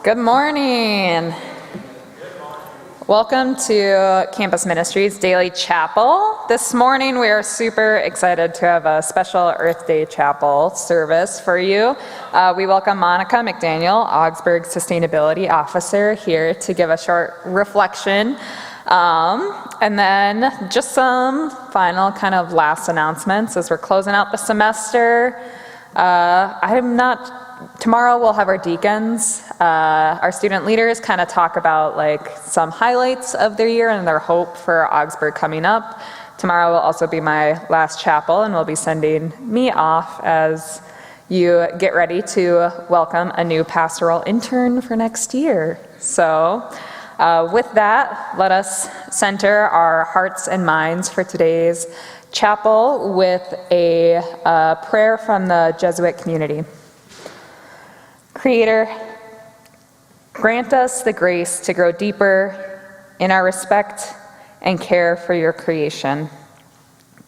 Good morning. Welcome to Campus Ministries Daily Chapel. This morning we are super excited to have a special Earth Day Chapel service for you. We welcome Monica McDaniel, Augsburg Sustainability Officer, here to give a short reflection. And then just some final kind of last announcements as we're closing out the semester. Tomorrow we'll have our deacons, our student leaders kind of talk about like some highlights of their year and their hope for Augsburg coming up. Tomorrow will also be my last chapel, and we'll be sending me off as you get ready to welcome a new pastoral intern for next year. So with that, let us center our hearts and minds for today's chapel with a prayer from the Jesuit community. Creator, grant us the grace to grow deeper in our respect and care for your creation.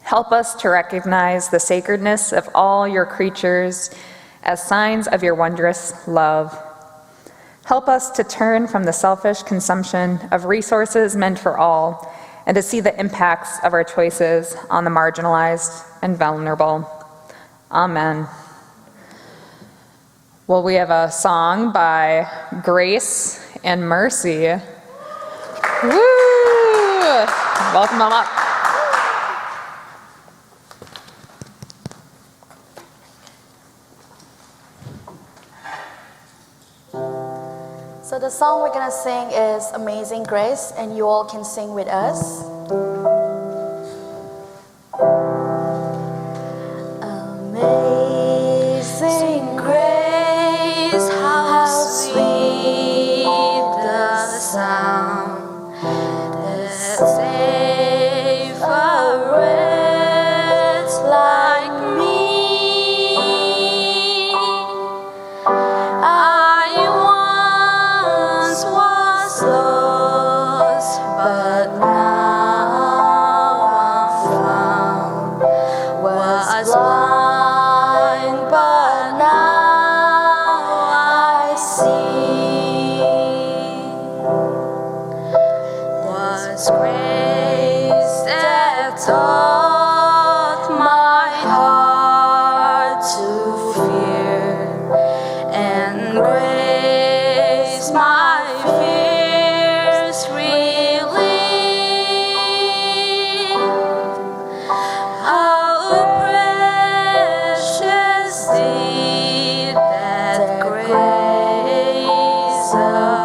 Help us to recognize the sacredness of all your creatures as signs of your wondrous love. Help us to turn from the selfish consumption of resources meant for all and to see the impacts of our choices on the marginalized and vulnerable. Amen. Well, we have a song by Grace and Mercy. Woo! Welcome them up. So the song we're gonna sing is Amazing Grace, and you all can sing with us. Amazing grace, how sweet the sound that saved a wretch like me. I once was lost, but now I'm found. Was blind, but now I see. Was grace that taught my heart to fear, and grace my fears relieved. How precious deed that grace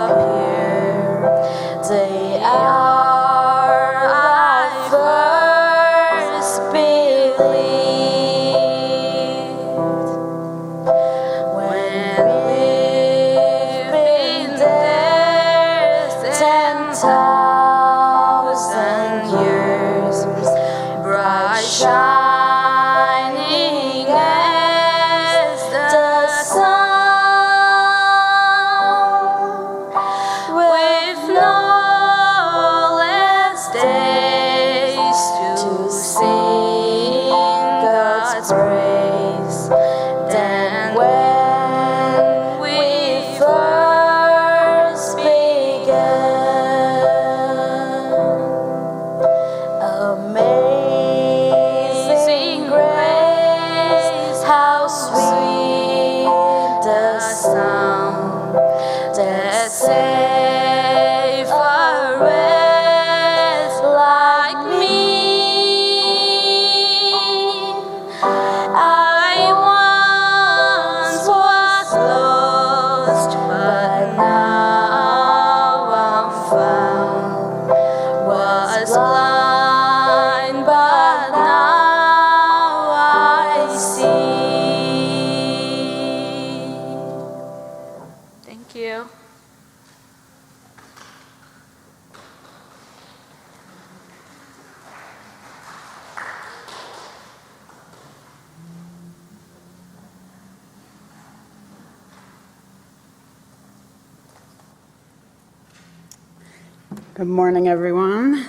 appeared the hour I first believed. When we've been there 10,000 years, bright shining as the sun, with no less days to sing God's praise than when we first began. Amazing grace, how sweet the sound that saved a wretch like me. I once was lost, but now I'm found. Was blind, but now I see. Thank you. Good morning, everyone.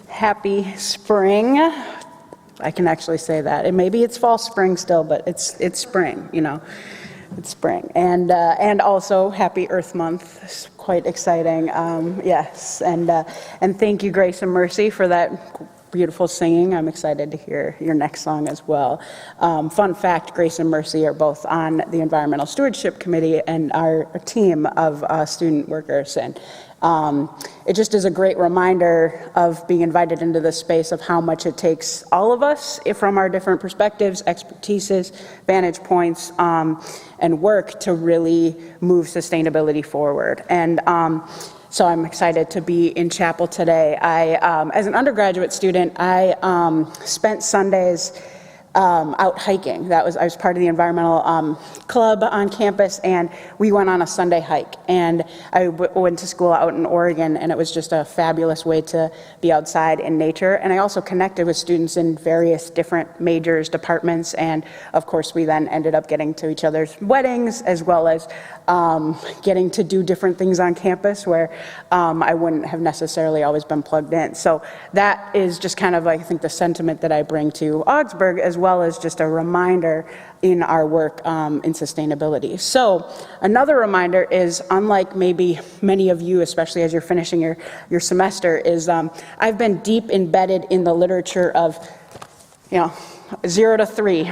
Happy spring. I can actually say that. And maybe it's fall spring still, but it's spring, you know. It's spring, and also Happy Earth Month. It's quite exciting. Yes, and thank you, Grace and Mercy, for that beautiful singing. I'm excited to hear your next song as well. Fun fact: Grace and Mercy are both on the Environmental Stewardship Committee and our team of student workers, and it just is a great reminder of being invited into this space of how much it takes all of us from our different perspectives, expertises, vantage points, and work to really move sustainability forward. And so I'm excited to be in chapel today. As an undergraduate student, I spent Sundays out hiking. I was part of the environmental club on campus, and we went on a Sunday hike. And I went to school out in Oregon, and it was just a fabulous way to be outside in nature. And I also connected with students in various different majors, departments, and of course we then ended up getting to each other's weddings, as well as getting to do different things on campus where I wouldn't have necessarily always been plugged in. So that is just kind of, I think, the sentiment that I bring to Augsburg, as well as just a reminder in our work in sustainability. So another reminder is, unlike maybe many of you, especially as you're finishing your semester, is I've been deep embedded in the literature of, 0 to 3.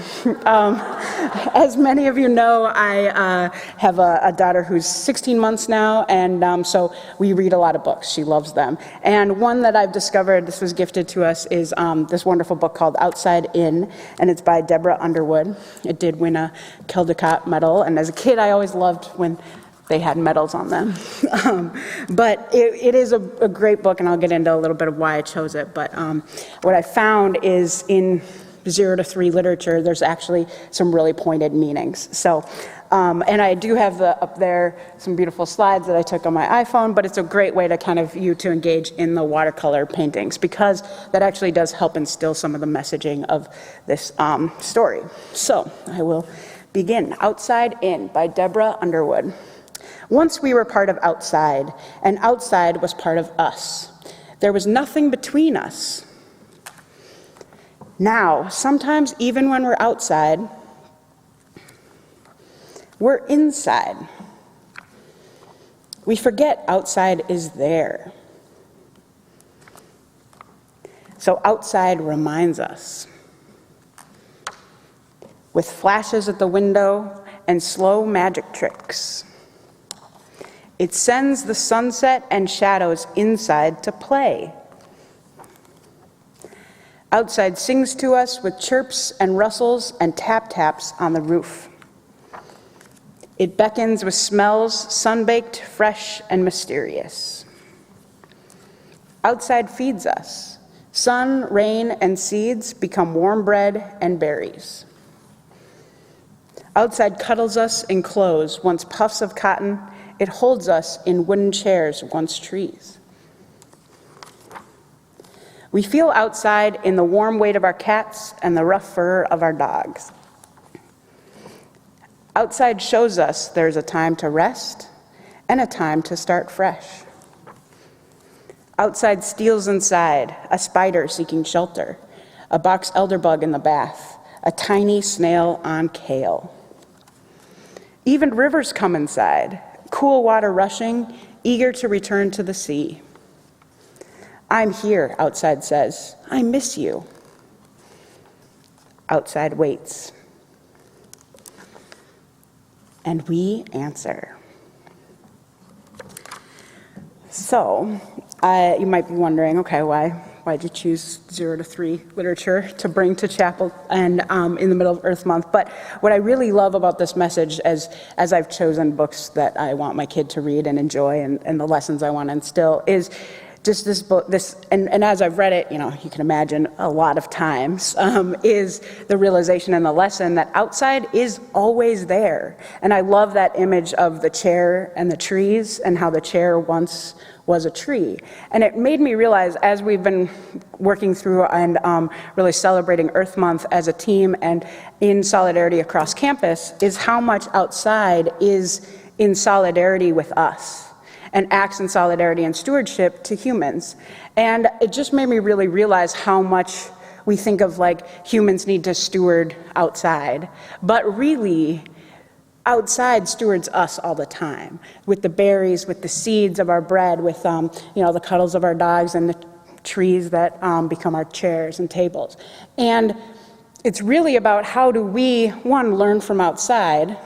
As many of you know, I have a daughter who's 16 months now, and so we read a lot of books. She loves them. And one that I've discovered, this was gifted to us, is this wonderful book called Outside In, and it's by Deborah Underwood. It did win a Caldecott medal, and as a kid, I always loved when they had medals on them. But it is a great book, and I'll get into a little bit of why I chose it. But what I found is in 0 to 3 literature, there's actually some really pointed meanings. So, and I do have up there some beautiful slides that I took on my iPhone, but it's a great way to kind of to engage in the watercolor paintings, because that actually does help instill some of the messaging of this story. So I will begin. Outside In by Deborah Underwood. Once we were part of outside, and outside was part of us. There was nothing between us. Now, sometimes even when we're outside, we're inside. We forget outside is there. So outside reminds us. With flashes at the window and slow magic tricks. It sends the sunset and shadows inside to play. Outside sings to us with chirps and rustles and tap-taps on the roof. It beckons with smells sun-baked, fresh, and mysterious. Outside feeds us. Sun, rain, and seeds become warm bread and berries. Outside cuddles us in clothes, once puffs of cotton. It holds us in wooden chairs, once trees. We feel outside in the warm weight of our cats and the rough fur of our dogs. Outside shows us there's a time to rest and a time to start fresh. Outside steals inside, a spider seeking shelter, a box elderbug in the bath, a tiny snail on kale. Even rivers come inside, cool water rushing, eager to return to the sea. I'm here, outside says. I miss you. Outside waits. And we answer. So, you might be wondering, okay, why'd you choose 0 to 3 literature to bring to chapel and in the middle of Earth Month? But what I really love about this message, as I've chosen books that I want my kid to read and enjoy, and the lessons I want to instill, is just this book, and as I've read it, you can imagine a lot of times, is the realization and the lesson that outside is always there. And I love that image of the chair and the trees, and how the chair once was a tree. And it made me realize, as we've been working through and really celebrating Earth Month as a team and in solidarity across campus, is how much outside is in solidarity with us and acts in solidarity and stewardship to humans. And it just made me really realize how much we think of humans need to steward outside. But really, outside stewards us all the time, with the berries, with the seeds of our bread, with the cuddles of our dogs, and the trees that become our chairs and tables. And it's really about how do we, one, learn from outside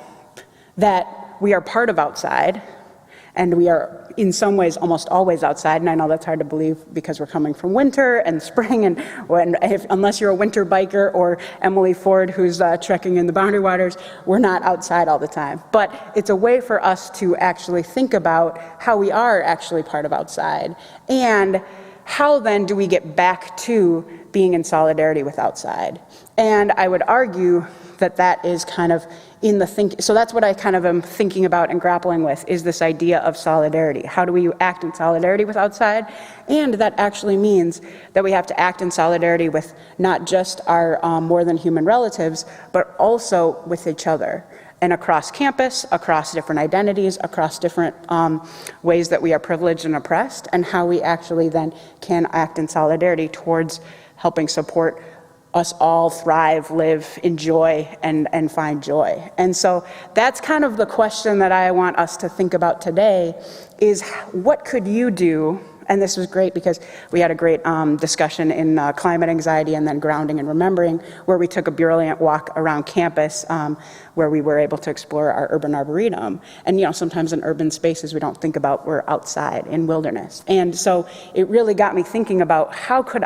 that we are part of outside, and we are in some ways almost always outside, and I know that's hard to believe because we're coming from winter and spring, and unless you're a winter biker or Emily Ford who's trekking in the Boundary Waters, we're not outside all the time. But it's a way for us to actually think about how we are actually part of outside, and how then do we get back to being in solidarity with outside. And I would argue that that is kind of in the think. So that's what I kind of am thinking about and grappling with, is this idea of solidarity. How do we act in solidarity with outside? And that actually means that we have to act in solidarity with not just our more than human relatives, but also with each other. And across campus, across different identities, across different ways that we are privileged and oppressed, and how we actually then can act in solidarity towards helping support us all thrive, live, enjoy, and find joy. And so that's kind of the question that I want us to think about today, is what could you do? And this was great because we had a great discussion in climate anxiety and then grounding and remembering, where we took a brilliant walk around campus where we were able to explore our urban arboretum. And sometimes in urban spaces we don't think about we're outside in wilderness. And so it really got me thinking about how could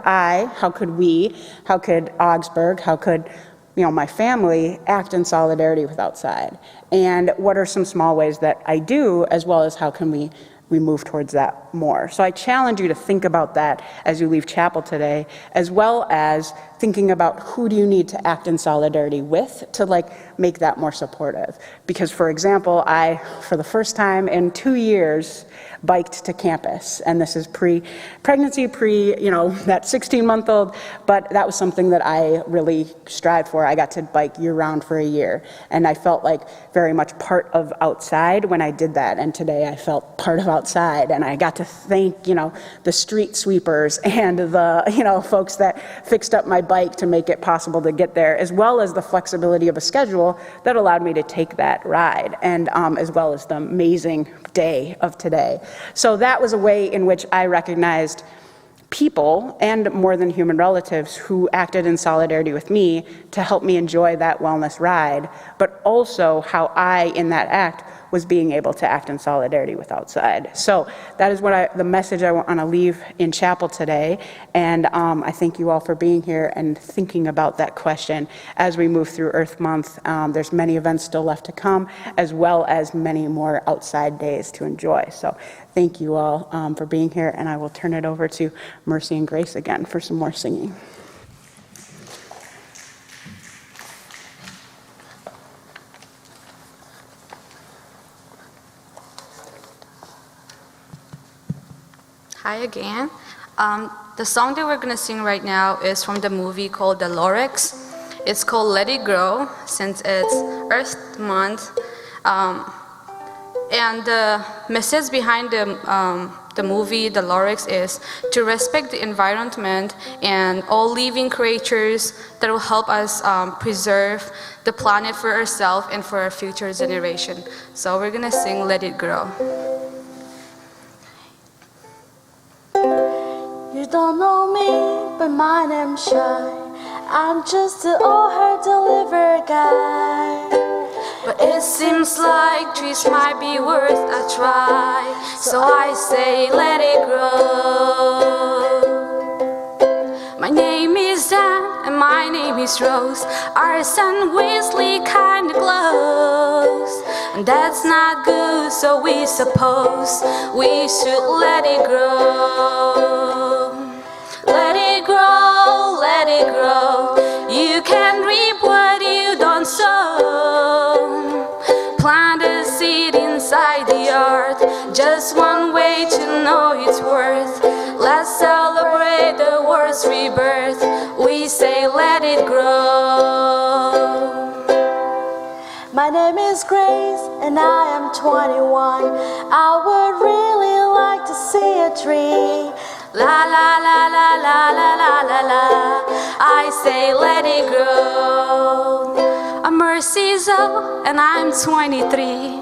we, how could Augsburg, how could my family act in solidarity with outside? And what are some small ways that I do, as well as how can we move towards that more? So I challenge you to think about that as you leave chapel today, as well as thinking about who do you need to act in solidarity with to make that more supportive. Because for example, I, for the first time in 2 years, biked to campus, and this is pre-pregnancy, that 16-month-old, but that was something that I really strived for. I got to bike year-round for a year, and I felt like very much part of outside when I did that, and today I felt part of outside, and I got to thank, the street sweepers and the, folks that fixed up my bike to make it possible to get there, as well as the flexibility of a schedule that allowed me to take that ride, and as well as the amazing day of today. So that was a way in which I recognized people and more than human relatives who acted in solidarity with me to help me enjoy that wellness ride, but also how I, in that act, was being able to act in solidarity with outside. So that is the message I want to leave in chapel today. And I thank you all for being here and thinking about that question as we move through Earth Month. There's many events still left to come, as well as many more outside days to enjoy. So thank you all for being here, and I will turn it over to Mercy and Grace again for some more singing. Hi again. The song that we're going to sing right now is from the movie called The Lorax. It's called Let It Grow, since it's Earth Month. And the message behind the movie, The Lorax, is to respect the environment and all living creatures that will help us preserve the planet for ourselves and for our future generation. So we're going to sing Let It Grow. You don't know me, but my name's Shy. I'm just an old hurt delivery guy. But it seems like trees might be worth a try, so I say let it grow. My name is Dan and my name is Rose. Our son Weasley kinda close, and that's not good, so we suppose we should let it grow. Let it grow, let it grow. You can reap what you don't sow. Plant a seed inside the earth, just one way to know its worth. Let's celebrate the world's rebirth. We say let it grow. My name is Grace and I am 21. I would really like to see a tree. La la la la la la la la la. I say let it grow. Our mercies are ago, and I'm 23.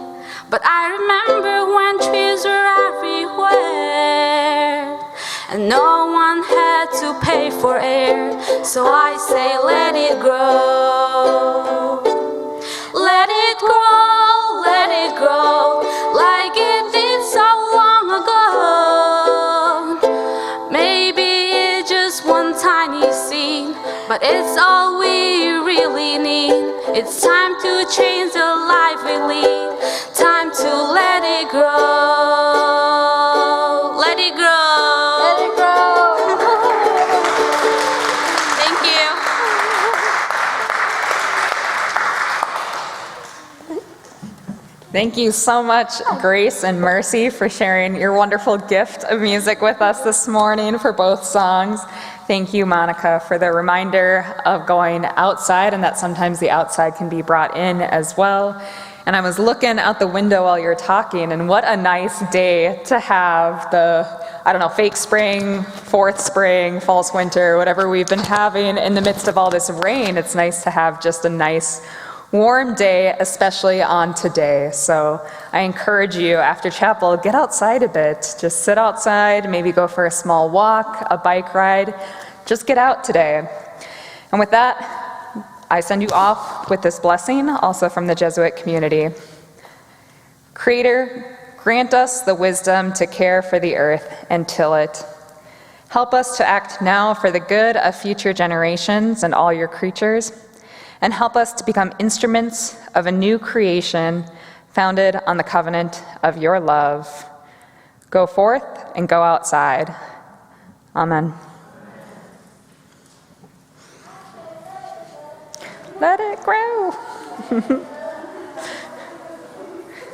But I remember when trees were everywhere, and no one had to pay for air. So I say, let it grow. Let it grow, like it did so long ago. Maybe it's just one tiny seed, but it's all we really need. It's time to change the life we lead. Time to let it grow. Let it grow. Let it grow. Thank you. Thank you so much, Grace and Mercy, for sharing your wonderful gift of music with us this morning for both songs. Thank you, Monica, for the reminder of going outside and that sometimes the outside can be brought in as well. And I was looking out the window while you were talking, and what a nice day to have the, fake spring, fourth spring, false winter, whatever we've been having in the midst of all this rain. It's nice to have just a nice warm day, especially on today. So I encourage you after chapel, get outside a bit. Just sit outside, maybe go for a small walk, a bike ride. Just get out today. And with that, I send you off with this blessing, also from the Jesuit community. Creator, grant us the wisdom to care for the earth and till it. Help us to act now for the good of future generations and all your creatures, and help us to become instruments of a new creation founded on the covenant of your love. Go forth and go outside. Amen. Let it grow.